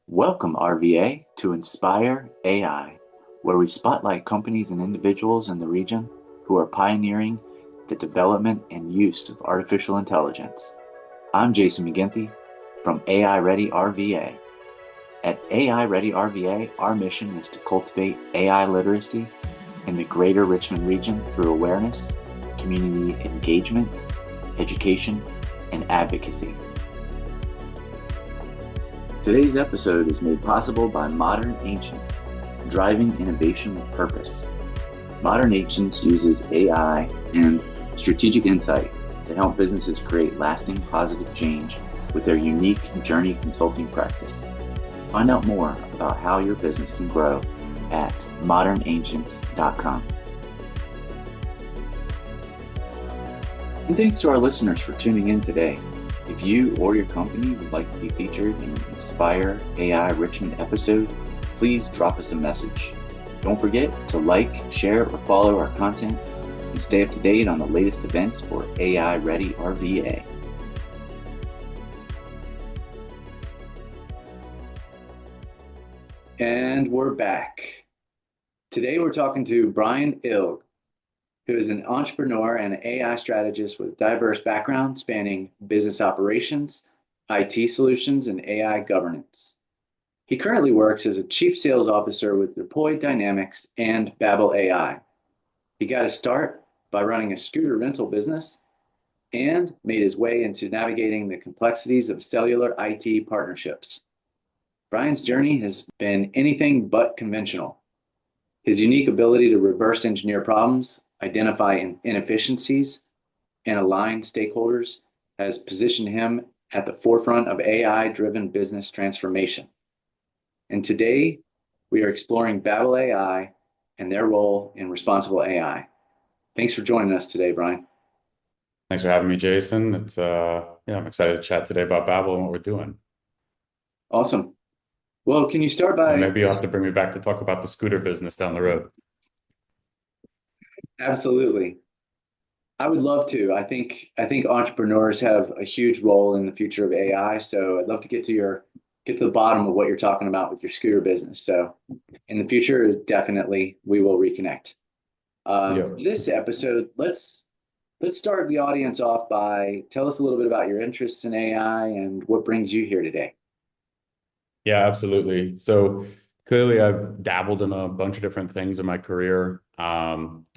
Welcome, RVA, to Inspire AI, where we spotlight companies and individuals in the region who are pioneering the development and use of artificial intelligence. I'm Jason McGinty from AI Ready RVA. At AI Ready RVA, our mission is to cultivate AI literacy in the greater Richmond region through awareness, community engagement, education, and advocacy. Today's episode is made possible by Modern Ancients, driving innovation with purpose. Modern Ancients uses AI and strategic insight to help businesses create lasting positive change with their unique journey consulting practice. Find out more about how your business can grow at modernancients.com. And thanks to our listeners for tuning in today. If you or your company would like to be featured in an Inspire AI Richmond episode, please drop us a message. Don't forget to like, share, or follow our content and stay up to date on the latest events for AI Ready RVA. And we're back. Today we're talking to Bryan Ilg, who is an entrepreneur and AI strategist with diverse background spanning business operations, IT solutions, and AI governance. He currently works as a chief sales officer with Deployed Dynamics and BABL AI. He got his start by running a scooter rental business and made his way into navigating the complexities of cellular IT partnerships. Bryan's journey has been anything but conventional. His unique ability to reverse engineer problems, identify inefficiencies, and align stakeholders has positioned him at the forefront of AI-driven business transformation. And today, we are exploring BABL AI and their role in responsible AI. Thanks for joining us today, Bryan. Thanks for having me, Jason. I'm excited to chat today about BABL and what we're doing. Awesome. Well, can you start by... And maybe you'll have to bring me back to talk about the scooter business down the road. Absolutely. I would love to. I think entrepreneurs have a huge role in the future of AI. So I'd love to get to the bottom of what you're talking about with your scooter business. So in the future, definitely we will reconnect. For this episode, let's start the audience off by tell us a little bit about your interests in AI and what brings you here today. Yeah, absolutely. So clearly I've dabbled in a bunch of different things in my career,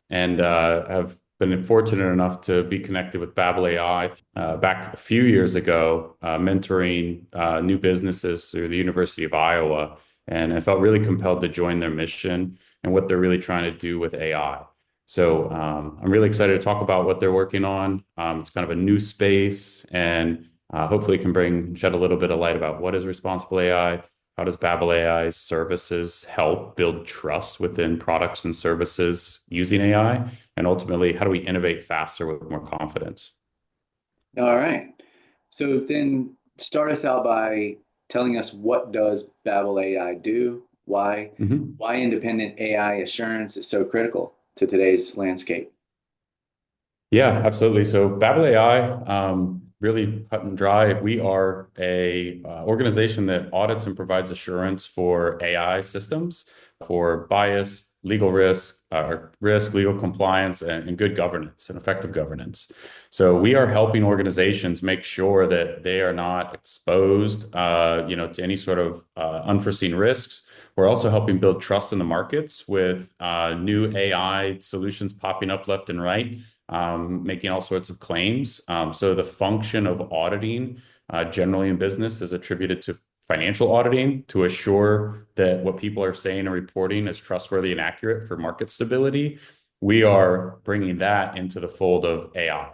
and have been fortunate enough to be connected with BABL AI back a few years ago, mentoring new businesses through the University of Iowa. And I felt really compelled to join their mission and what they're really trying to do with AI. So I'm really excited to talk about what they're working on. It's kind of a new space, and hopefully can shed a little bit of light about what is responsible AI. How does BABL AI's services help build trust within products and services using AI? And ultimately, how do we innovate faster with more confidence? All right. So then start us out by telling us, what does BABL AI do? Why independent AI assurance is so critical to today's landscape? Yeah, absolutely. So BABL AI, really cut and dry. We are a organization that audits and provides assurance for AI systems for bias, legal risk, legal compliance, and good governance and effective governance. So we are helping organizations make sure that they are not exposed, to any sort of unforeseen risks. We're also helping build trust in the markets with new AI solutions popping up left and right, making all sorts of claims. So the function of auditing generally in business is attributed to financial auditing to assure that what people are saying and reporting is trustworthy and accurate for market stability. We are bringing that into the fold of AI.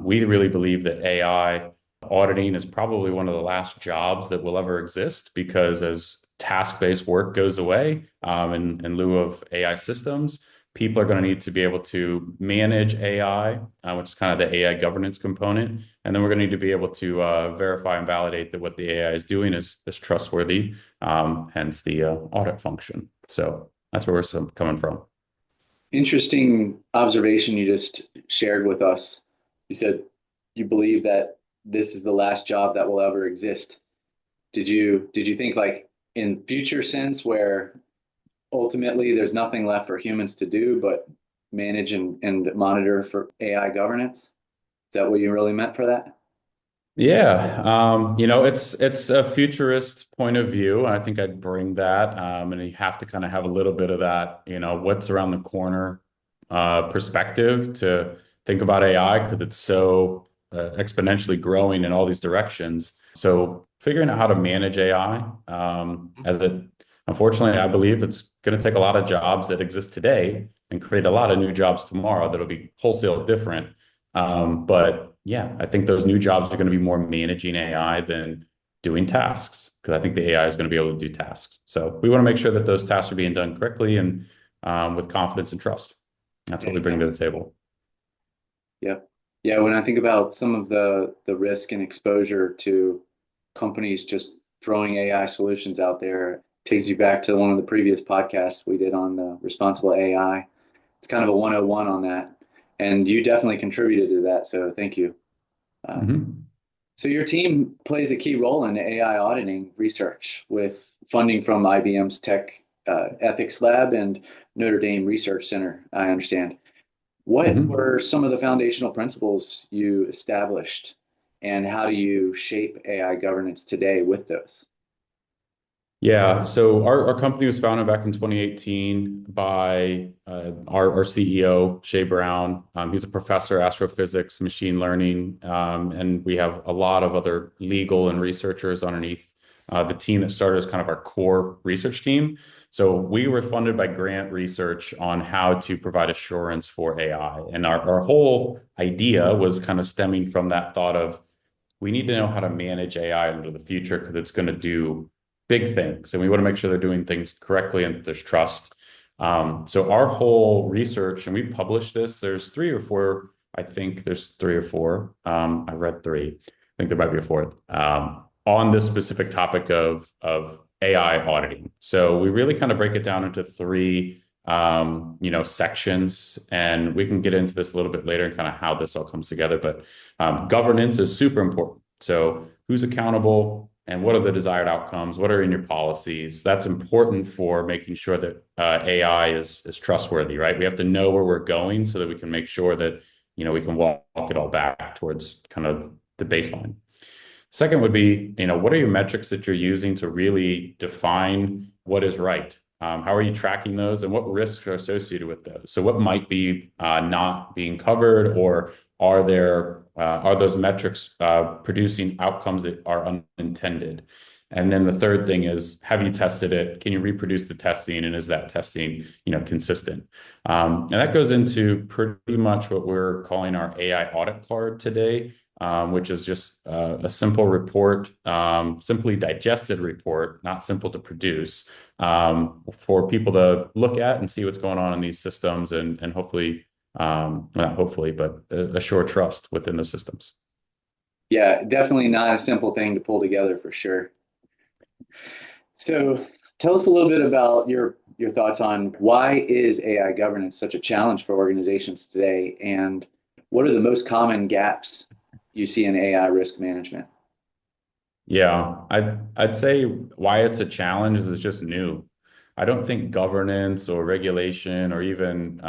We really believe that AI auditing is probably one of the last jobs that will ever exist, because as task-based work goes away in lieu of AI systems, people are going to need to be able to manage AI, which is kind of the AI governance component. And then we're going to need to be able to verify and validate that what the AI is doing is trustworthy, hence the audit function. So that's where we're coming from. Interesting observation you just shared with us. You said you believe that this is the last job that will ever exist. Did you think like in future sense where ultimately there's nothing left for humans to do but manage and monitor for AI governance? Is that what you really meant for that? Yeah, it's a futurist point of view. I think I'd bring that, and you have to kind of have a little bit of that, what's around the corner perspective to think about AI because it's so exponentially growing in all these directions. So figuring out how to manage AI, unfortunately, I believe it's going to take a lot of jobs that exist today and create a lot of new jobs tomorrow that'll be wholesale different. But yeah, I think those new jobs are going to be more managing AI than doing tasks because I think the AI is going to be able to do tasks. So we want to make sure that those tasks are being done correctly and with confidence and trust. That's what we bring to the table. Yeah. Yeah, when I think about some of the risk and exposure to companies just throwing AI solutions out there, it takes you back to one of the previous podcasts we did on the responsible AI. It's kind of a 101 on that. And you definitely contributed to that, so thank you. Um, Hmm. so your team plays a key role in AI auditing research with funding from IBM's Tech Ethics Lab and Notre Dame Research Center, I understand. What Hmm. were some of the foundational principles you established, and how do you shape AI governance today with those? Yeah, so our company was founded back in 2018 by our CEO, Shay Brown. He's a professor of astrophysics, machine learning, and we have a lot of other legal and researchers underneath the team that started as kind of our core research team. So we were funded by grant research on how to provide assurance for AI. And our whole idea was kind of stemming from that thought of we need to know how to manage AI into the future because it's going to do big things, and we want to make sure they're doing things correctly and there's trust. So our whole research, and we published this. There's three or four. I think there's three or four. I read three. I think there might be a fourth on this specific topic of AI auditing. So we really kind of break it down into three sections, and we can get into this a little bit later and kind of how this all comes together. But governance is super important. So who's accountable and what are the desired outcomes? What are in your policies? That's important for making sure that AI is trustworthy, right? We have to know where we're going so that we can make sure that, we can walk it all back towards kind of the baseline. Second would be, what are your metrics that you're using to really define what is right? How are you tracking those and what risks are associated with those? So what might be not being covered, or are those metrics producing outcomes that are unintended? And then the third thing is, have you tested it? Can you reproduce the testing? And is that testing, consistent? And that goes into pretty much what we're calling our AI audit card today, which is just a simple report, simply digested report, not simple to produce, for people to look at and see what's going on in these systems and hopefully, not hopefully, but assure trust within the systems. Yeah, definitely not a simple thing to pull together for sure. So tell us a little bit about your thoughts on why is AI governance such a challenge for organizations today, and what are the most common gaps you see in AI risk management? Yeah, I'd say why it's a challenge is it's just new. I don't think governance or regulation or even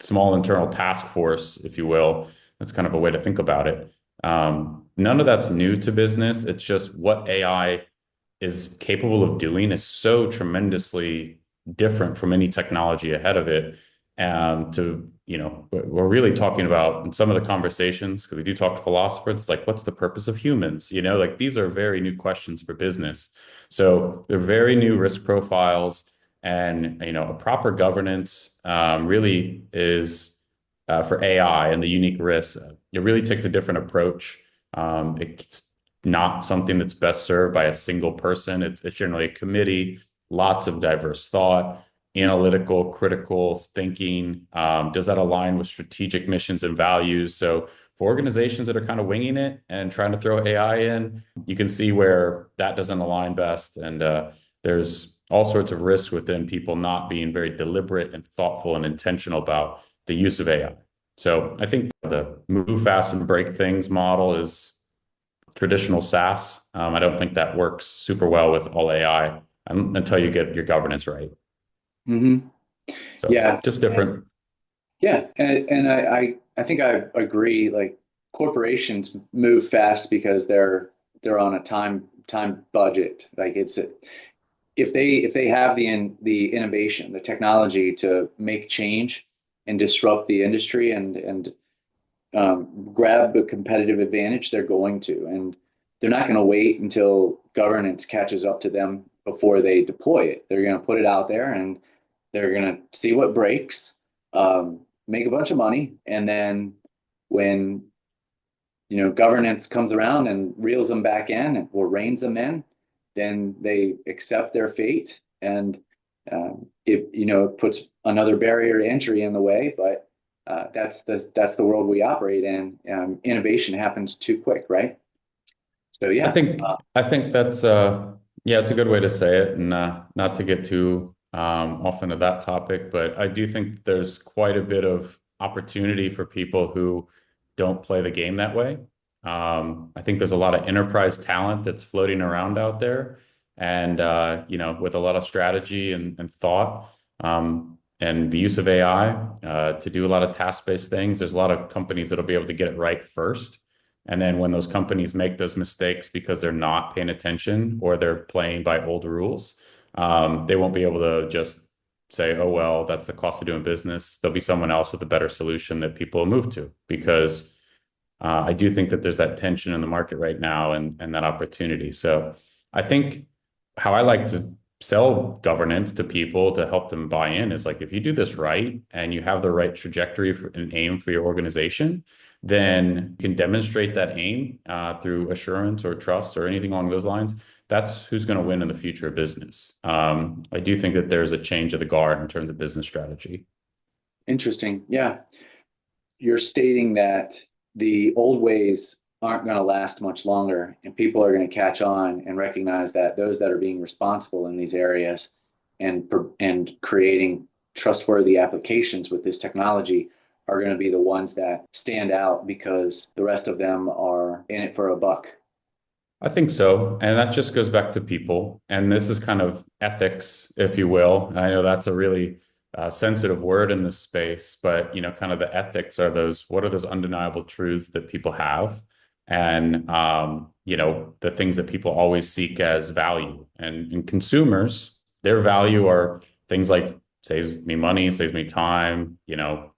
small internal task force, if you will, that's kind of a way to think about it. None of that's new to business. It's just what AI is capable of doing is so tremendously different from any technology ahead of it. We're really talking about in some of the conversations, because we do talk to philosophers, it's like, what's the purpose of humans? Like these are very new questions for business. So they're very new risk profiles, and a proper governance really is for AI and the unique risks. It really takes a different approach. It's not something that's best served by a single person. It's generally a committee, lots of diverse thought, analytical, critical thinking. Does that align with strategic missions and values? So for organizations that are kind of winging it and trying to throw AI in, you can see where that doesn't align best. And there's all sorts of risks within people not being very deliberate and thoughtful and intentional about the use of AI. So I think the move fast and break things model is traditional SaaS. I don't think that works super well with all AI until you get your governance right. Hmm. So Yeah. just different. Yeah, and I think I agree. Like corporations move fast because they're on a time budget. Like it's if they have the innovation, the technology to make change and disrupt the industry and grab a competitive advantage, they're going to, and they're not going to wait until governance catches up to them before they deploy it. They're going to put it out there and they're going to see what breaks, make a bunch of money, and then when governance comes around and reels them back in or reins them in, then they accept their fate, and it puts another barrier to entry in the way. But that's the world we operate in. Innovation happens too quick, right? So I yeah. think I think that's yeah, it's a good way to say it, and not to get too off into that topic, but I do think there's quite a bit of opportunity for people who don't play the game that way. I think there's a lot of enterprise talent that's floating around out there, and with a lot of strategy and thought, and the use of AI to do a lot of task-based things. There's a lot of companies that'll be able to get it right first. And then when those companies make those mistakes because they're not paying attention or they're playing by old rules, they won't be able to just say, oh, well, that's the cost of doing business. There'll be someone else with a better solution that people will move to because I do think that there's that tension in the market right now and that opportunity. So I think how I like to sell governance to people to help them buy in is like if you do this right and you have the right trajectory and aim for your organization, then you can demonstrate that aim through assurance or trust or anything along those lines. That's who's going to win in the future of business. I do think that there's a change of the guard in terms of business strategy. Interesting. Yeah, you're stating that the old ways aren't going to last much longer, and people are going to catch on and recognize that those that are being responsible in these areas and creating trustworthy applications with this technology are going to be the ones that stand out because the rest of them are in it for a buck. I think so. And that just goes back to people. And this is kind of ethics, if you will. And I know that's a really sensitive word in this space, but kind of the ethics are what are those undeniable truths that people have? And the things that people always seek as value. And consumers, their value are things like saves me money, saves me time,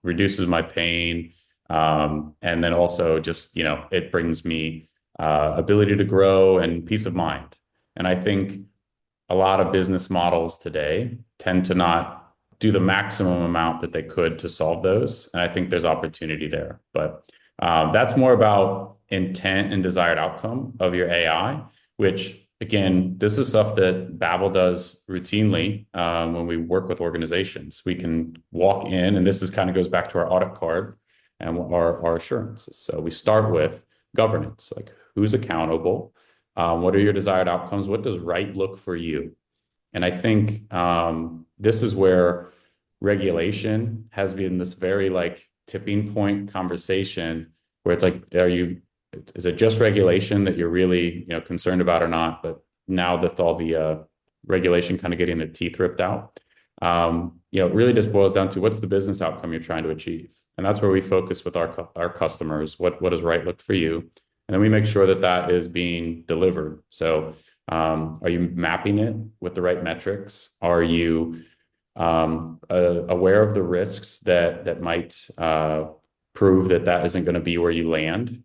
reduces my pain. And then also just, it brings me ability to grow and peace of mind. And I think a lot of business models today tend to not do the maximum amount that they could to solve those. And I think there's opportunity there. But that's more about intent and desired outcome of your AI, which again, this is stuff that BABL does routinely when we work with organizations. We can walk in, and this is kind of goes back to our audit card and our assurances. So we start with governance, like who's accountable, what are your desired outcomes, what does right look for you? And I think this is where regulation has been this very like tipping point conversation where it's like, is it just regulation that you're really, concerned about or not? But now with all the regulation kind of getting the teeth ripped out, it really just boils down to what's the business outcome you're trying to achieve. And that's where we focus with our customers. What does right look for you? And then we make sure that that is being delivered. So are you mapping it with the right metrics? Are you aware of the risks that might prove that that isn't going to be where you land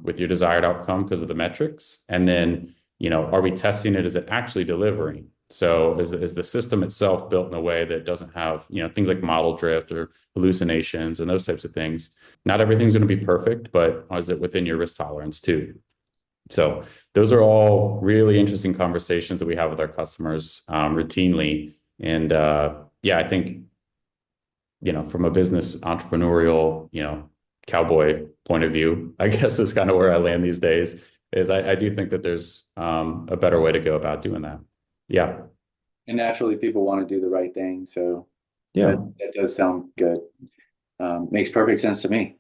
with your desired outcome because of the metrics? And then, are we testing it? Is it actually delivering? So is the system itself built in a way that doesn't have, things like model drift or hallucinations and those types of things? Not everything's going to be perfect, but is it within your risk tolerance too? So those are all really interesting conversations that we have with our customers routinely. And yeah, I think, from a business entrepreneurial, cowboy point of view, I guess is kind of where I land these days, is I do think that there's a better way to go about doing that. Yeah. And naturally, people want to do the right thing. So Yeah. that does sound good. Makes perfect sense to me.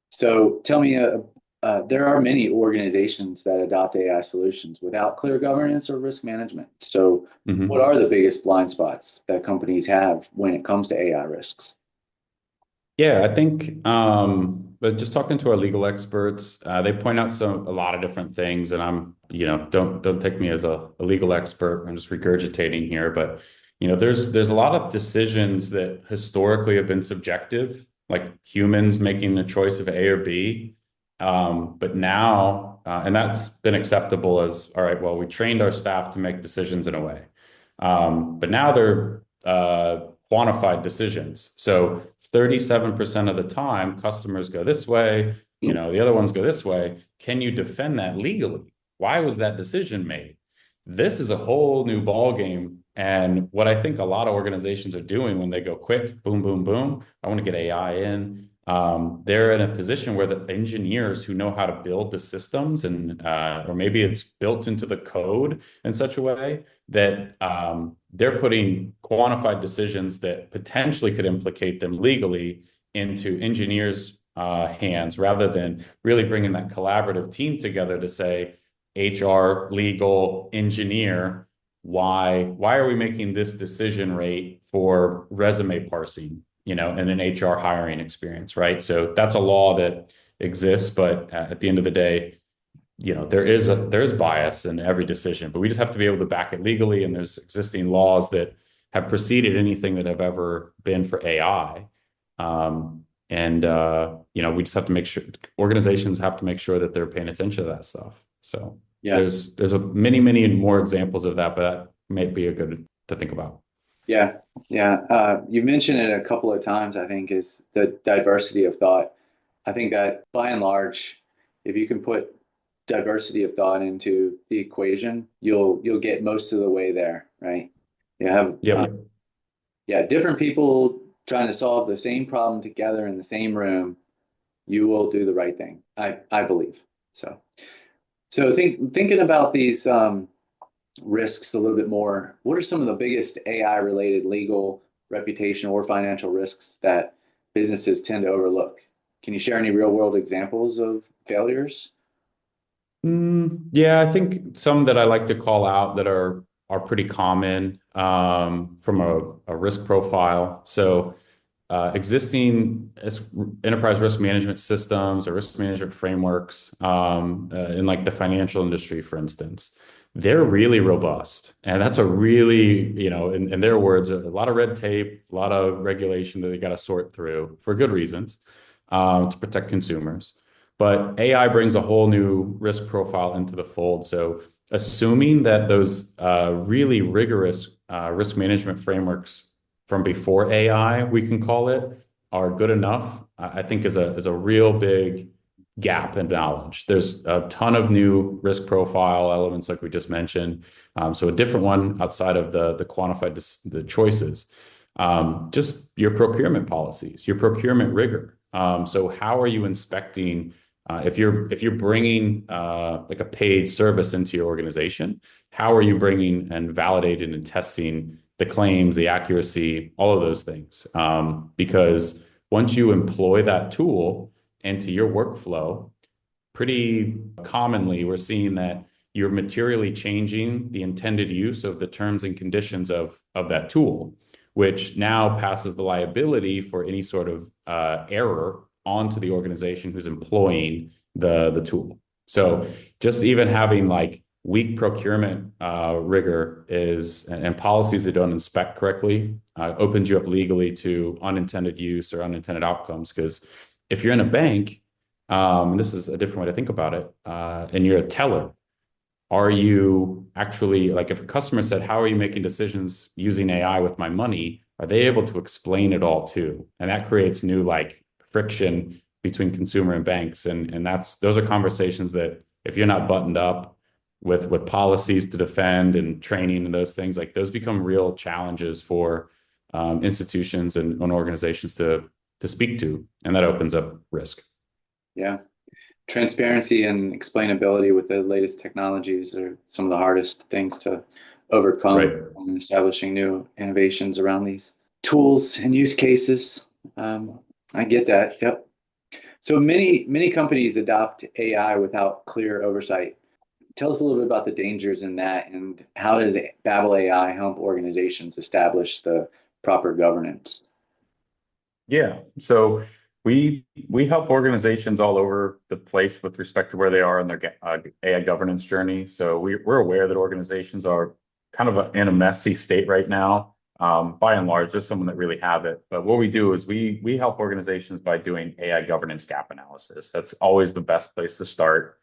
So tell me there are many organizations that adopt AI solutions without clear governance or risk management. So, what Mhm. are the biggest blind spots that companies have when it comes to AI risks? Yeah, I think, but just talking to our legal experts, they point out a lot of different things, and don't take me as a legal expert. I'm just regurgitating here, but there's a lot of decisions that historically have been subjective, like humans making a choice of A or B. But now, and that's been acceptable as, all right, well, we trained our staff to make decisions in a way. But now they're quantified decisions. So 37% of the time, customers go this way, the other ones go this way. Can you defend that legally? Why was that decision made? This is a whole new ball game. And what I think a lot of organizations are doing when they go quick, boom, boom, boom, I want to get AI in. They're in a position where the engineers who know how to build the systems or maybe it's built into the code in such a way that they're putting quantified decisions that potentially could implicate them legally into engineers' hands rather than really bringing that collaborative team together to say, HR, legal, engineer, why are we making this decision rate for resume parsing, in an HR hiring experience, right? So that's a law that exists, but at the end of the day, there's bias in every decision, but we just have to be able to back it legally. And there's existing laws that have preceded anything that have ever been for AI. We just have to make sure organizations have to make sure that they're paying attention to that stuff. So Yeah, there's many more examples of that, but that may be a good to think about. yeah, yeah. You mentioned it a couple of times, I think, is the diversity of thought. I think that by and large, if you can put diversity of thought into the equation, you'll get most of the way there, right? You have Yep. yeah, different people trying to solve the same problem together in the same room, you will do the right thing. I believe. So thinking about these risks a little bit more, what are some of the biggest AI related legal, reputation, or financial risks that businesses tend to overlook? Can you share any real world examples of failures? Yeah, I think some that I like to call out that are pretty common from a risk profile. So existing enterprise risk management systems or risk management frameworks in like the financial industry, for instance, they're really robust. And that's a really, in their words, a lot of red tape, a lot of regulation that they got to sort through for good reasons to protect consumers. But AI brings a whole new risk profile into the fold. So assuming that those really rigorous risk management frameworks from before AI, we can call it, are good enough, I think is a real big gap in knowledge. There's a ton of new risk profile elements like we just mentioned. So a different one outside of the quantified the choices. Just your procurement policies, your procurement rigor. So how are you inspecting if you're bringing like a paid service into your organization, how are you bringing and validating and testing the claims, the accuracy, all of those things? Because once you employ that tool into your workflow, pretty commonly we're seeing that you're materially changing the intended use of the terms and conditions of that tool, which now passes the liability for any sort of error onto the organization who's employing the tool. So just even having like weak procurement rigor and policies that don't inspect correctly opens you up legally to unintended use or unintended outcomes. Because if you're in a bank, and this is a different way to think about it, and you're a teller, are you actually like if a customer said, how are you making decisions using AI with my money? Are they able to explain it all too? And that creates new like friction between consumer and banks. And those are conversations that if you're not buttoned up with policies to defend and training and those things, like those become real challenges for institutions and organizations to speak to. And that opens up risk. Yeah. Transparency and explainability with the latest technologies are some of the hardest things to overcome Right. when establishing new innovations around these tools and use cases. Um, I get that. Yep. So many companies adopt AI without clear oversight. Tell us a little bit about the dangers in that, and how does BABL AI help organizations establish the proper governance? Yeah. So we help organizations all over the place with respect to where they are in their AI governance journey. So we're aware that organizations are kind of in a messy state right now. By and large, there's someone that really have it. But what we do is we help organizations by doing AI governance gap analysis. That's always the best place to start.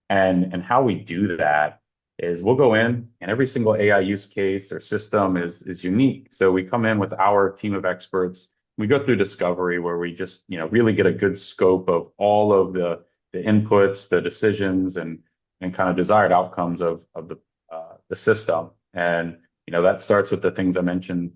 And how we do that is we'll go in and every single AI use case or system is unique. So we come in with our team of experts. We go through discovery where we just, really get a good scope of all of the inputs, the decisions, and kind of desired outcomes of the system. And that starts with the things I mentioned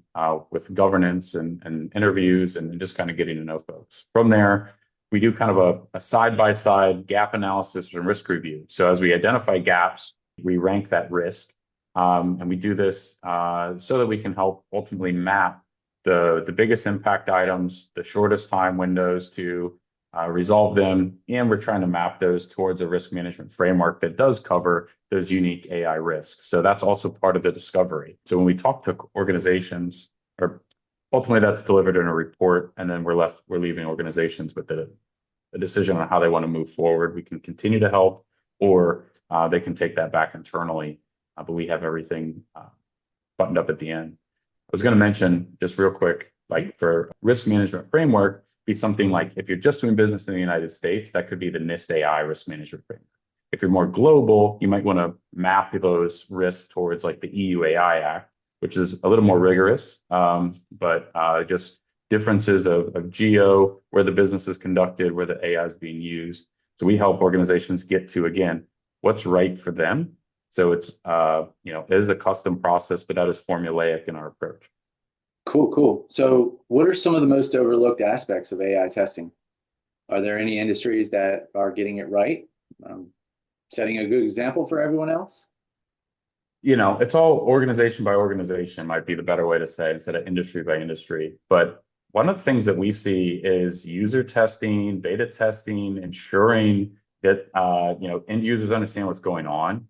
with governance and interviews and just kind of getting to know folks. From there, we do kind of a side-by-side gap analysis and risk review. So as we identify gaps, we rank that risk. And we do this so that we can help ultimately map the biggest impact items, the shortest time windows to resolve them. And we're trying to map those towards a risk management framework that does cover those unique AI risks. So that's also part of the discovery. So when we talk to organizations, or ultimately that's delivered in a report, and then we're leaving organizations with a decision on how they want to move forward. We can continue to help, or they can take that back internally. But we have everything buttoned up at the end. I was going to mention just real quick, like for risk management framework, be something like if you're just doing business in the United States, that could be the NIST AI risk management framework. If you're more global, you might want to map those risks towards like the EU AI Act, which is a little more rigorous, but just differences of geo, where the business is conducted, where the AI is being used. So we help organizations get to, again, what's right for them. So it's, it is a custom process, but that is formulaic in our approach. Cool. So what are some of the most overlooked aspects of AI testing? Are there any industries that are getting it right? Setting a good example for everyone else? It's all organization by organization might be the better way to say it, instead of industry by industry. But one of the things that we see is user testing, beta testing, ensuring that end users understand what's going on.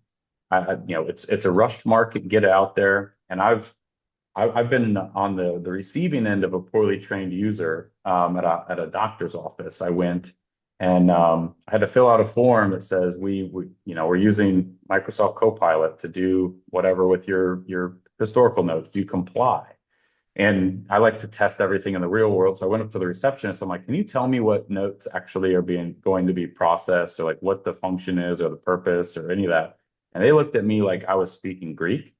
It's a rushed market. Get it out there, and I've been on the receiving end of a poorly trained user at a doctor's office. I went and I had to fill out a form that says we're using Microsoft Copilot to do whatever with your historical notes. Do you comply? And I like to test everything in the real world. So I went up to the receptionist. I'm like, can you tell me what notes actually are going to be processed, or like what the function is or the purpose or any of that? And they looked at me like I was speaking Greek.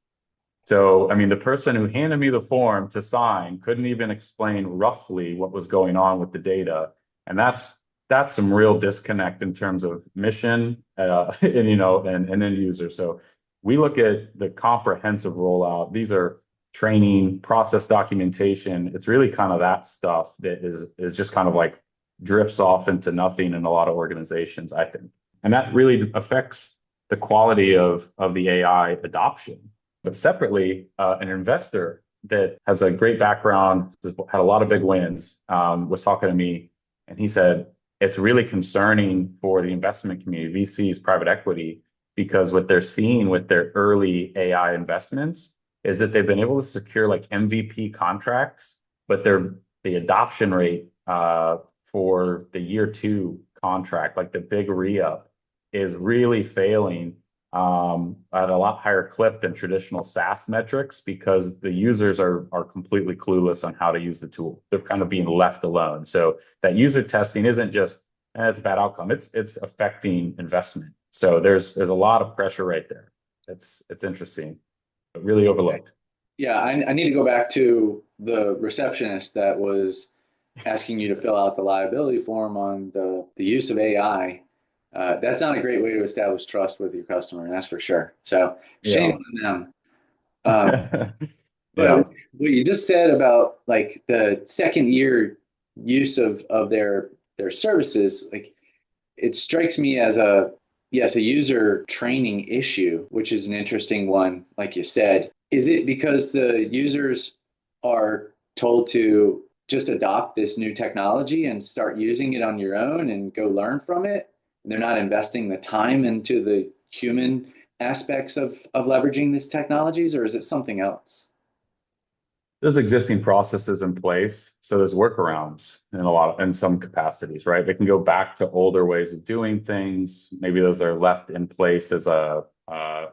So, I mean, the person who handed me the form to sign couldn't even explain roughly what was going on with the data. And that's some real disconnect in terms of mission, and end user. So we look at the comprehensive rollout. These are training, process documentation. It's really kind of that stuff that is just kind of like drifts off into nothing in a lot of organizations, I think. And that really affects the quality of the AI adoption. But separately, an investor that has a great background, had a lot of big wins, was talking to me, and he said, it's really concerning for the investment community, VCs, private equity, because what they're seeing with their early AI investments is that they've been able to secure like MVP contracts, but the adoption rate for the year two contract, like the big re-up, is really failing at a lot higher clip than traditional SaaS metrics, because the users are completely clueless on how to use the tool. They're kind of being left alone. So that user testing isn't just it's a bad outcome. It's affecting investment. So there's a lot of pressure right there. It's interesting, but really overlooked. Yeah, I need to go back to the receptionist that was asking you to fill out the liability form on the use of AI. That's not a great way to establish trust with your customer, that's for sure. So shame Yeah. on them. Um, Yeah. but what you just said about like the second year use of their services, like it strikes me as a user training issue, which is an interesting one, like you said. Is it because the users are told to just adopt this new technology and start using it on your own and go learn from it. They're not investing the time into the human aspects of leveraging these technologies, or is it something else? There's existing processes in place, so there's workarounds in some capacities, right? They can go back to older ways of doing things. Maybe those are left in place as a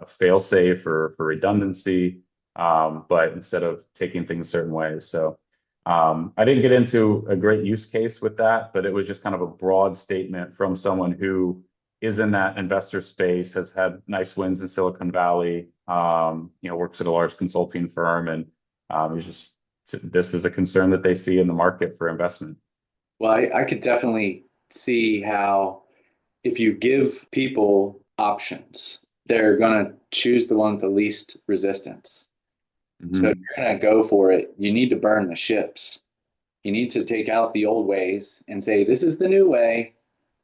fail safe or for redundancy, but instead of taking things certain ways. So I didn't get into a great use case with that, but it was just kind of a broad statement from someone who is in that investor space, has had nice wins in Silicon Valley, works at a large consulting firm, and it's just this is a concern that they see in the market for investment. Well, I could definitely see how if you give people options, they're going to choose the one with the least resistance. So if you're going to go for it, you need to burn the ships. You need to take out the old ways and say, this is the new way.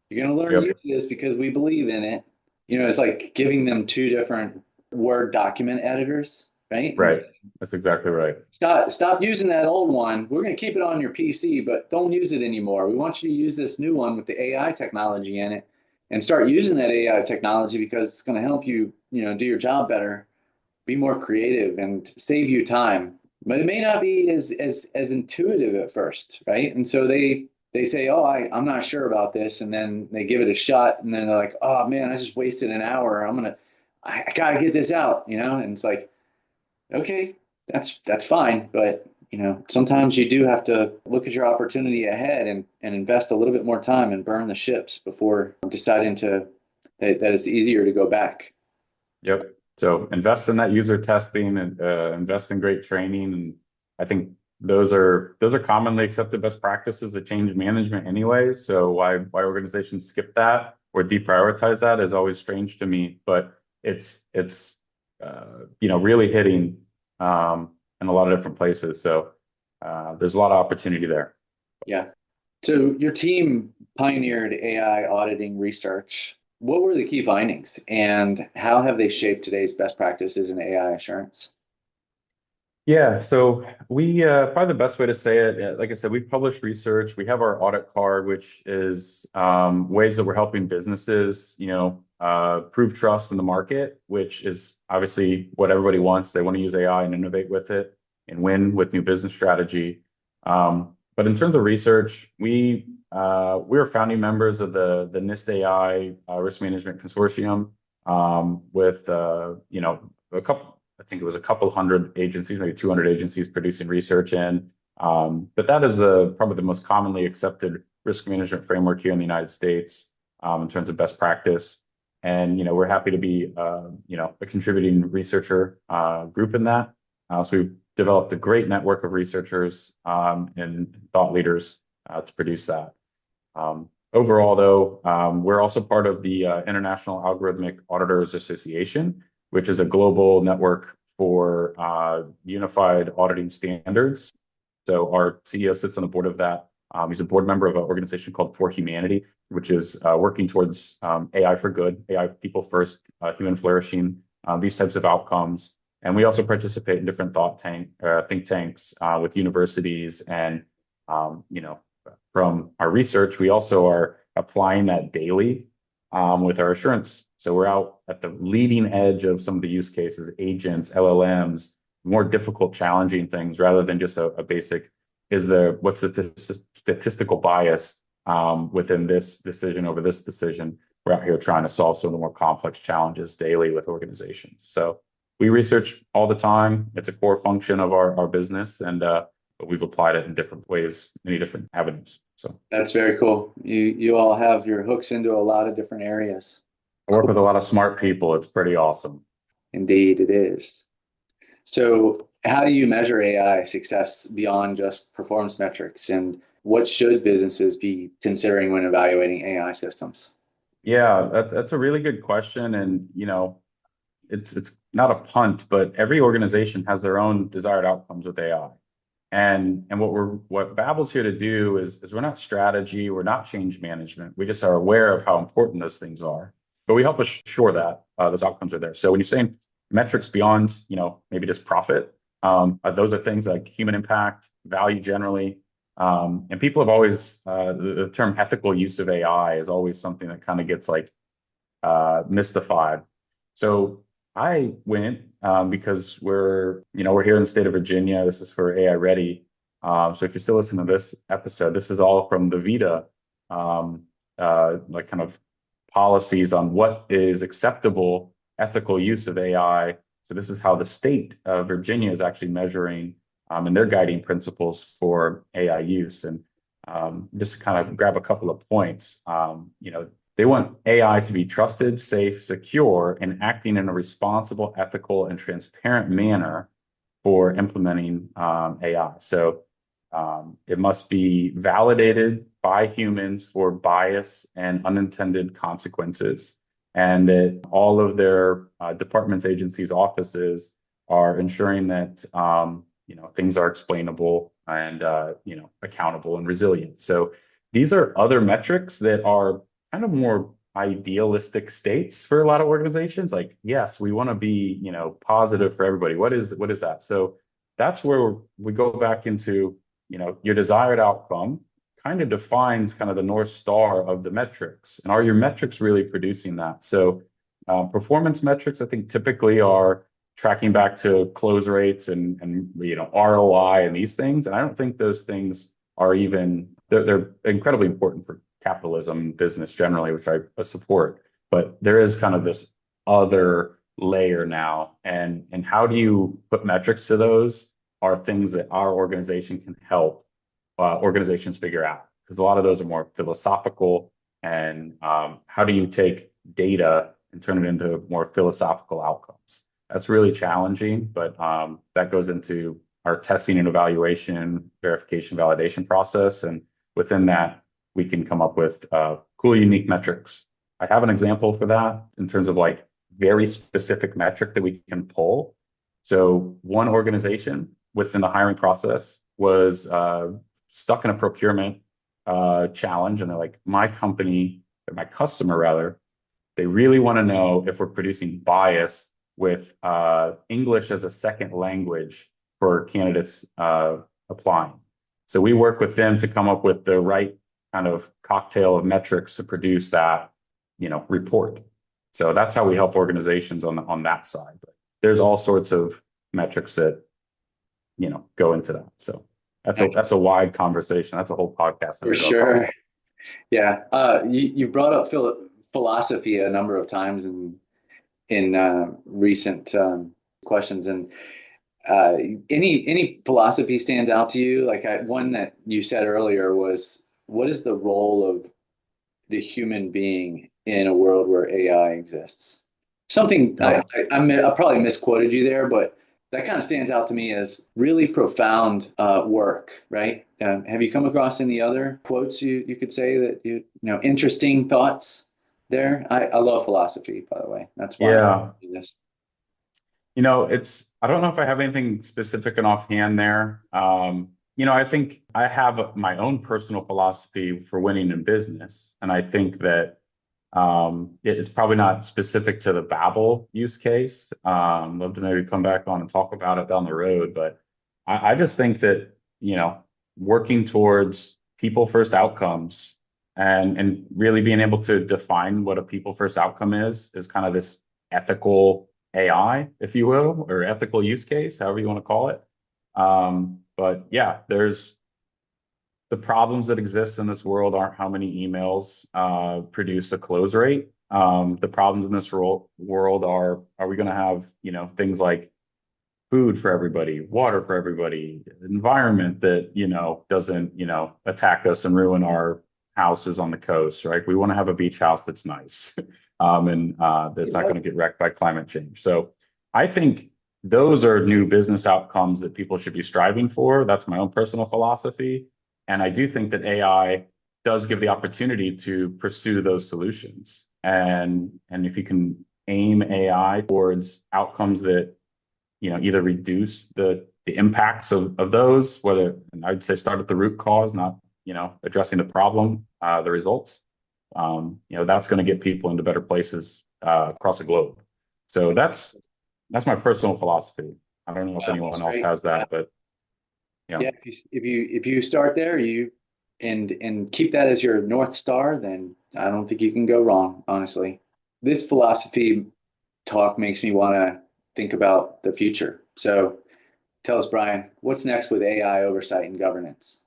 You're going to learn to Yep. use this because we believe in it. It's like giving them two different Word document editors, right? Right. That's exactly right. Stop using that old one. We're going to keep it on your PC, but don't use it anymore. We want you to use this new one with the AI technology in it and start using that AI technology because it's going to help you, do your job better, be more creative and save you time. But it may not be as intuitive at first, right? And so they say, "Oh, I'm not sure about this," and then they give it a shot, and then they're like, "Oh man, I just wasted an hour. I gotta get this out," And it's like, okay, that's fine, but sometimes you do have to look at your opportunity ahead and invest a little bit more time and burn the ships before deciding that it's easier to go back. Yep. So invest in that user testing and invest in great training. And I think those are commonly accepted best practices of change management anyways. So why organizations skip that or deprioritize that is always strange to me. But it's really hitting in a lot of different places. So there's a lot of opportunity there. Yeah. So your team pioneered AI auditing research. What were the key findings and how have they shaped today's best practices in AI assurance? Yeah, so we probably the best way to say it, like I said, we publish research. We have our audit card, which is ways that we're helping businesses, prove trust in the market, which is obviously what everybody wants. They want to use AI and innovate with it and win with new business strategy. But in terms of research, we are founding members of the NIST AI Risk Management Consortium with a couple. I think it was a couple hundred agencies, maybe 200 agencies producing research in. But that is probably the most commonly accepted risk management framework here in the United States in terms of best practice. And we're happy to be a contributing researcher group in that. So we've developed a great network of researchers and thought leaders to produce that. Overall, though, we're also part of the International Algorithmic Auditors Association, which is a global network for unified auditing standards. So our CEO sits on the board of that. He's a board member of an organization called For Humanity, which is working towards AI for good, AI people first, human flourishing, these types of outcomes. And we also participate in different think tanks with universities. And, from our research, we also are applying that daily with our assurance. So we're out at the leading edge of some of the use cases, agents, LLMs, more difficult, challenging things rather than just a basic, what's the statistical bias within this decision over this decision? We're out here trying to solve some of the more complex challenges daily with organizations. So we research all the time. It's a core function of our business, and but we've applied it in different ways, many different avenues. So that's very cool. You all have your hooks into a lot of different areas. I work with a lot of smart people. It's pretty awesome. Indeed, it is. So how do you measure AI success beyond just performance metrics? And what should businesses be considering when evaluating AI systems? Yeah, that's a really good question. And, it's not a punt, but every organization has their own desired outcomes with AI. And what BABL's here to do is we're not strategy, we're not change management. We just are aware of how important those things are. But we help assure that those outcomes are there. So when you're saying metrics beyond, maybe just profit, those are things like human impact, value generally, And people have always, the term ethical use of AI is always something that kind of gets like mystified. So I went because we're here in the state of Virginia. This is for AI Ready. So if you're still listening to this episode, this is all from the VITA, like kind of policies on what is acceptable ethical use of AI. So this is how the state of Virginia is actually measuring and their guiding principles for AI use. And just to kind of grab a couple of points, they want AI to be trusted, safe, secure, and acting in a responsible, ethical, and transparent manner for implementing AI. So it must be validated by humans for bias and unintended consequences, and that all of their departments, agencies, offices are ensuring that things are explainable and accountable and resilient. So these are other metrics that are kind of more idealistic states for a lot of organizations. Like, yes, we want to be, positive for everybody. What is that? So that's where we go back into, your desired outcome kind of defines kind of the North Star of the metrics. And are your metrics really producing that? So performance metrics, I think typically are tracking back to close rates and ROI and these things. And I don't think those things are even, they're incredibly important for capitalism business generally, which I support. But there is kind of this other layer now. And how do you put metrics to those are things that our organization can help organizations figure out. Because a lot of those are more philosophical. And how do you take data and turn it into more philosophical outcomes? That's really challenging, but that goes into our testing and evaluation, verification, validation process. And within that, we can come up with cool, unique metrics. I have an example for that in terms of like very specific metric that we can pull. So one organization within the hiring process was stuck in a procurement challenge. And they're like, my company, or my customer rather, they really want to know if we're producing bias with English as a second language for candidates applying. So we work with them to come up with the right kind of cocktail of metrics to produce that, report. So that's how we help organizations on that side. But there's all sorts of metrics that, go into that. So that's a wide conversation. That's a whole podcast. For sure. Yeah. You brought up philosophy a number of times in recent questions, and any philosophy stands out to you? Like one that you said earlier was, what is the role of the human being in a world where AI exists? Something I probably misquoted you there, but that kind of stands out to me as really profound work, right? Have you come across any other quotes you could say that interesting thoughts there? I love philosophy, by the way. That's why I'm doing this. I don't know if I have anything specific and offhand there. I think I have my own personal philosophy for winning in business. And I think that it's probably not specific to the BABL use case. Love to maybe come back on and talk about it down the road. But I just think that, working towards people first outcomes and really being able to define what a people first outcome is kind of this ethical AI, if you will, or ethical use case, however you want to call it. But yeah, there's the problems that exist in this world aren't how many emails produce a close rate. The problems in this world are we going to have, things like food for everybody, water for everybody, environment that, doesn't, attack us and ruin our houses on the coast, right? We want to have a beach house that's nice and that's not going to get wrecked by climate change. So I think those are new business outcomes that people should be striving for. That's my own personal philosophy. And I do think that AI does give the opportunity to pursue those solutions. And if you can aim AI towards outcomes that, either reduce the impacts of those, and I'd say start at the root cause, not, addressing the problem, the results, that's going to get people into better places across the globe. So that's my personal philosophy. I don't know if anyone else has that, but Yeah. Yeah, if you start there, you and keep that as your North Star, then I don't think you can go wrong, honestly. This philosophy talk makes me want to think about the future. So tell us, Bryan, what's next with AI oversight and governance?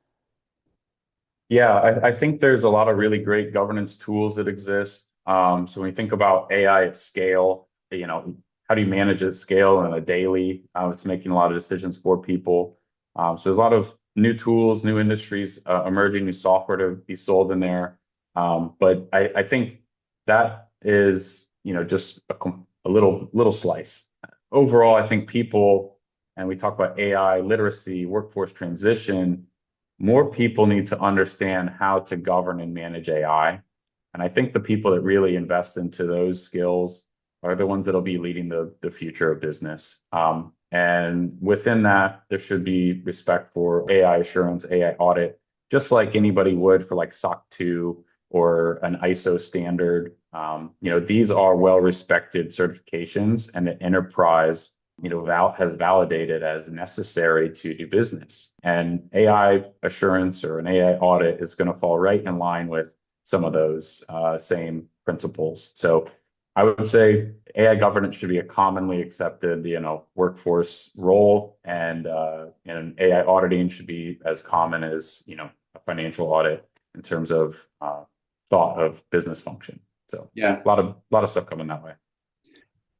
Yeah, I think there's a lot of really great governance tools that exist. So when you think about AI at scale, how do you manage it at scale on a daily? It's making a lot of decisions for people. So there's a lot of new tools, new industries emerging, new software to be sold in there. But I think that is, just a little slice. Overall, I think people, and we talk about AI literacy, workforce transition, more people need to understand how to govern and manage AI. And I think the people that really invest into those skills are the ones that'll be leading the future of business. And within that, there should be respect for AI assurance, AI audit, just like anybody would for like SOC 2 or an ISO standard. These are well-respected certifications, and the enterprise has validated as necessary to do business. And AI assurance or an AI audit is going to fall right in line with some of those same principles. So I would say AI governance should be a commonly accepted, workforce role, and AI auditing should be as common as, a financial audit in terms of thought of business function. So Yeah. a lot of stuff coming that way.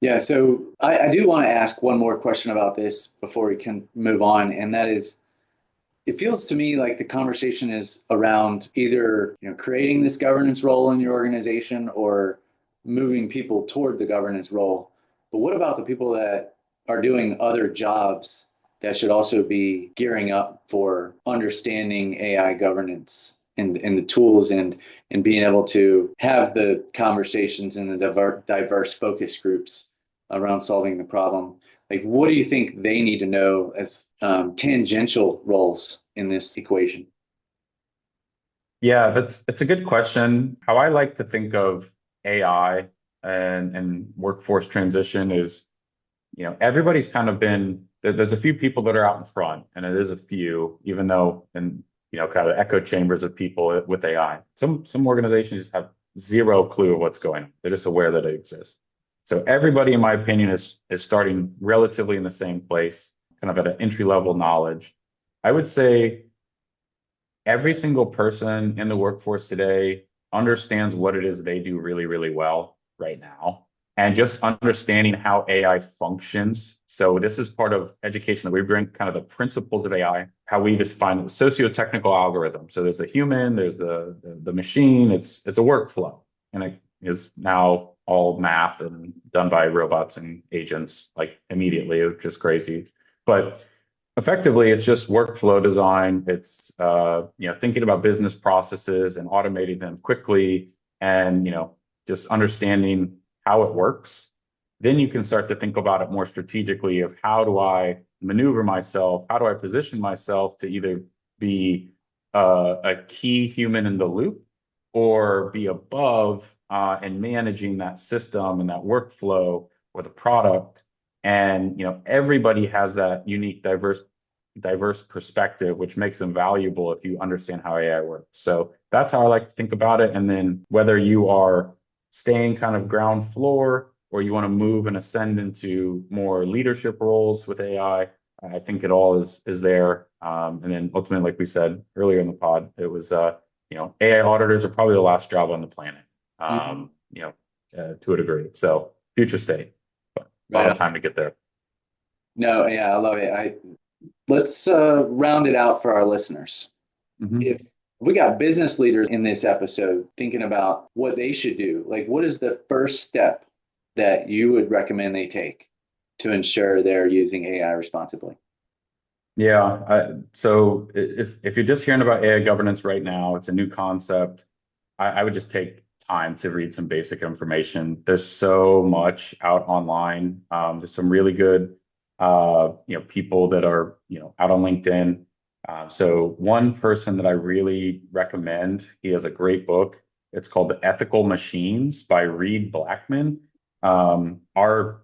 Yeah, so I do want to ask one more question about this before we can move on, and that is, it feels to me like the conversation is around either creating this governance role in your organization or moving people toward the governance role. But what about the people that are doing other jobs that should also be gearing up for understanding AI governance and the tools and being able to have the conversations in the diverse focus groups around solving the problem? Like, what do you think they need to know as tangential roles in this equation? Yeah, that's a good question. How I like to think of AI and workforce transition is, everybody's kind of been there's a few people that are out in front, and it is a few, even though in kind of echo chambers of people with AI. Some organizations just have zero clue of what's going on. They're just aware that it exists. So everybody, in my opinion, is starting relatively in the same place, kind of at an entry level knowledge. I would say every single person in the workforce today understands what it is they do really, really well right now. And just understanding how AI functions. So this is part of education that we bring, kind of the principles of AI, how we define socio-technical algorithm. So there's the human, there's the machine, it's a workflow. And it is now all math and done by robots and agents like immediately, which is crazy. But effectively, it's just workflow design. It's thinking about business processes and automating them quickly, and just understanding how it works. Then you can start to think about it more strategically of how do I maneuver myself? How do I position myself to either be a key human in the loop or be above and managing that system and that workflow or the product. And everybody has that unique diverse perspective, which makes them valuable if you understand how AI works. So that's how I like to think about it. And then whether you are staying kind of ground floor or you want to move and ascend into more leadership roles with AI, I think it all is there. And then ultimately, like we said earlier in the pod, it was AI auditors are probably the last job on the planet, Mhm. to a degree. So future state, but a lot Right of on. time to get there. No, yeah, I love it. Let's round it out for our listeners. Mhm. If we got business leaders in this episode thinking about what they should do, like what is the first step that you would recommend they take to ensure they're using AI responsibly? Yeah. So if you're just hearing about AI governance right now, it's a new concept. I would just take time to read some basic information. There's so much out online. There's some really good, people that are, out on LinkedIn. So one person that I really recommend, he has a great book. It's called The Ethical Machines by Reed Blackman. Our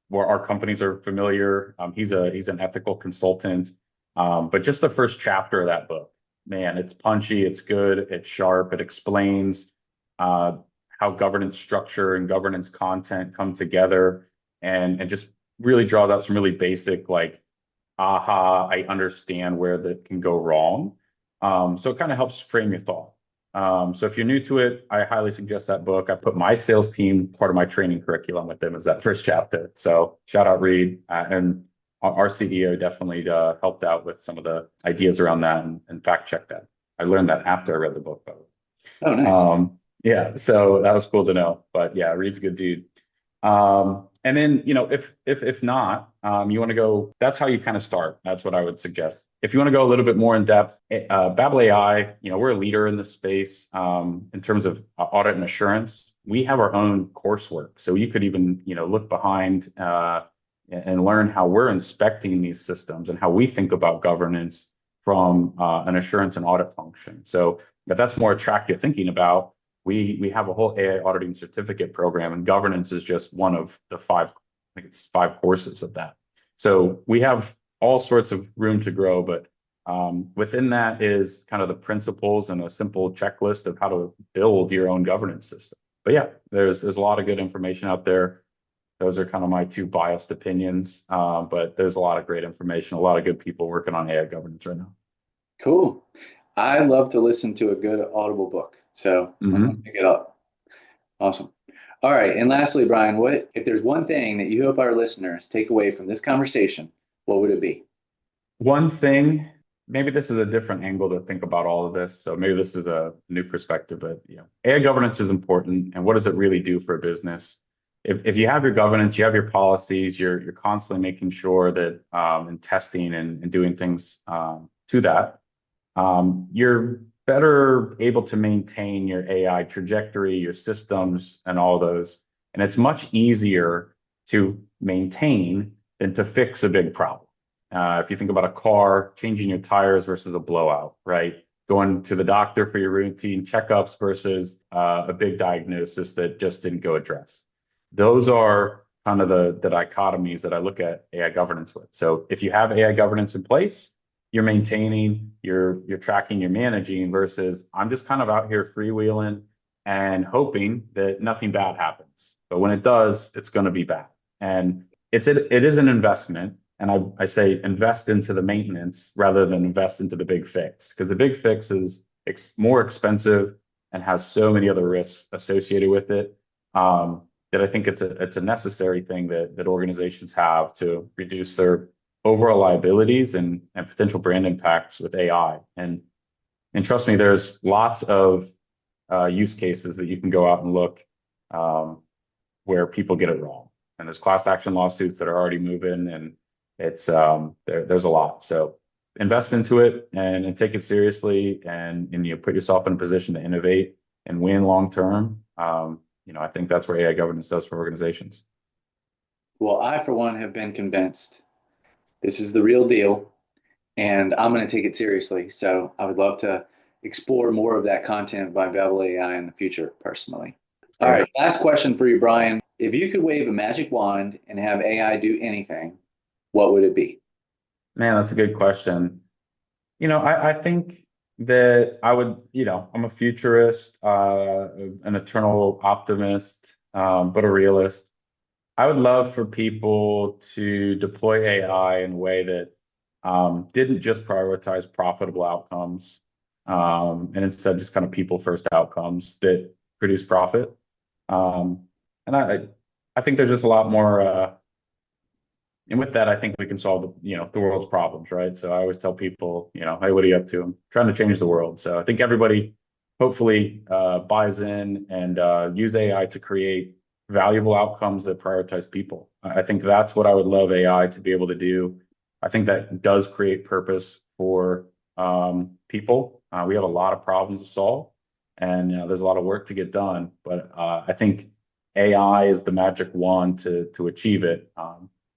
Where our companies are familiar. He's an ethical consultant. But just the first chapter of that book, man, it's punchy, it's good, it's sharp, it explains uh, how governance structure and governance content come together, and just really draws out some really basic, like, aha, I understand where that can go wrong. So it kind of helps frame your thought. So if you're new to it, I highly suggest that book. I put my sales team, part of my training curriculum with them, is that first chapter. So shout out Reed, and our CEO definitely helped out with some of the ideas around that, and fact checked that. I learned that after I read the book, though. Oh, nice. Yeah, so that was cool to know. But yeah, Reed's a good dude. And then, if not, you want to go, that's how you kind of start. That's what I would suggest. If you want to go a little bit more in depth, BABL AI, we're a leader in this space in terms of audit and assurance. We have our own coursework. So you could even, look behind and learn how we're inspecting these systems and how we think about governance from an assurance and audit function. So if that's more a track you're thinking about, we have a whole AI auditing certificate program, and governance is just one of the five, I think it's 5 courses of that. So we have all sorts of room to grow, but within that is kind of the principles and a simple checklist of how to build your own governance system. But yeah, there's a lot of good information out there. Those are kind of my 2 biased opinions, but there's a lot of great information, a lot of good people working on AI governance right now. Cool. I love to listen to a good Audible book, so I'm gonna Mhm. pick it up. Awesome. All right. And lastly, Bryan, what if there's one thing that you hope our listeners take away from this conversation, what would it be? One thing, maybe this is a different angle to think about all of this. So maybe this is a new perspective, but AI governance is important. And what does it really do for a business? If you have your governance, you have your policies, you're constantly making sure that and testing and doing things to that, you're better able to maintain your AI trajectory, your systems, and all those. And it's much easier to maintain than to fix a big problem. If you think about a car, changing your tires versus a blowout, right? Going to the doctor for your routine checkups versus a big diagnosis that just didn't go addressed. Those are kind of the dichotomies that I look at AI governance with. So if you have AI governance in place, you're maintaining, you're tracking, you're managing, versus I'm just kind of out here freewheeling and hoping that nothing bad happens. But when it does, it's going to be bad. And it is an investment. And I say invest into the maintenance rather than invest into the big fix, because the big fix is more expensive and has so many other risks associated with it, that I think it's a necessary thing that organizations have to reduce their overall liabilities and potential brand impacts with AI. And trust me, there's lots of use cases that you can go out and look, where people get it wrong. And there's class action lawsuits that are already moving, and it's there's a lot. So invest into it and take it seriously, and you put yourself in a position to innovate and win long term. I think that's where AI governance does for organizations. Well, I, for one, have been convinced this is the real deal, and I'm going to take it seriously. So I would love to explore more of that content by BABL AI in the future, personally. All Great. right, last question for you, Bryan. If you could wave a magic wand and have AI do anything, what would it be? Man, that's a good question. I think that I would, I'm a futurist, an eternal optimist, but a realist. I would love for people to deploy AI in a way that didn't just prioritize profitable outcomes, and instead just kind of people first outcomes that produce profit. And I think there's just a lot more. And with that, I think we can solve the world's problems, right? So I always tell people, hey, what are you up to? I'm trying to change the world. So I think everybody hopefully buys in and use AI to create valuable outcomes that prioritize people. I think that's what I would love AI to be able to do. I think that does create purpose for people. We have a lot of problems to solve, and there's a lot of work to get done. But I think AI is the magic wand to achieve it.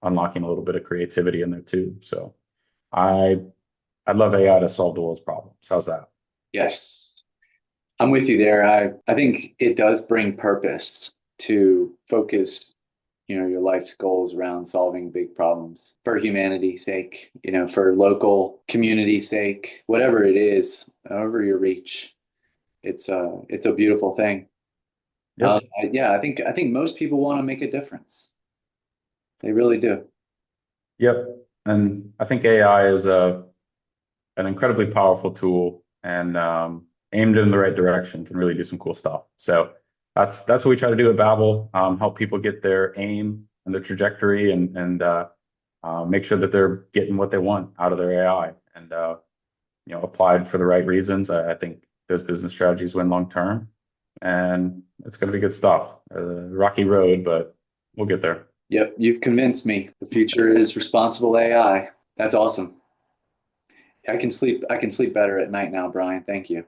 Unlocking a little bit of creativity in there too. So I I'd love AI to solve the world's problems. How's that? Yes, I'm with you there. I think it does bring purpose to focus your life's goals around solving big problems for humanity's sake, for local community's sake, whatever it is, however your reach. It's a beautiful thing. Yep. Yeah, I think most people want to make a difference. They really do. Yep. And I think AI is an incredibly powerful tool, and aimed in the right direction can really do some cool stuff. So that's what we try to do at Babel, help people get their aim and their trajectory, and make sure that they're getting what they want out of their AI, and applied for the right reasons. I think those business strategies win long term, and it's going to be good stuff. Rocky road, but we'll get there. Yep, you've convinced me. The future is responsible AI. That's awesome. I can sleep better at night now, Bryan. Thank you.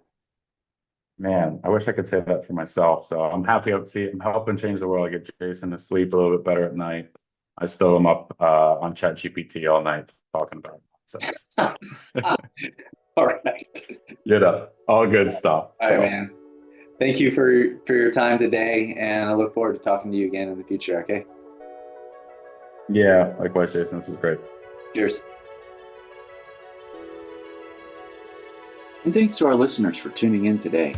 Man, I wish I could say that for myself. So I'm happy to see I'm helping change the world. I get Jason to sleep a little bit better at night. I still am up on ChatGPT all night talking about nonsense. All right. All good stuff. All right, man. Thank you for your time today, and I look forward to talking to you again in the future, okay? Yeah, likewise, Jason. This was great. Cheers. And thanks to our listeners for tuning in today.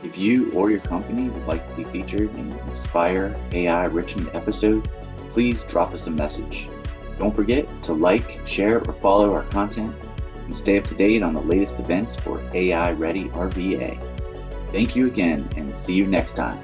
If you or your company would like to be featured in an Inspire AI Richmond episode, please drop us a message. Don't forget to like, share, or follow our content and stay up to date on the latest events for AI Ready RVA. Thank you again, and see you next time.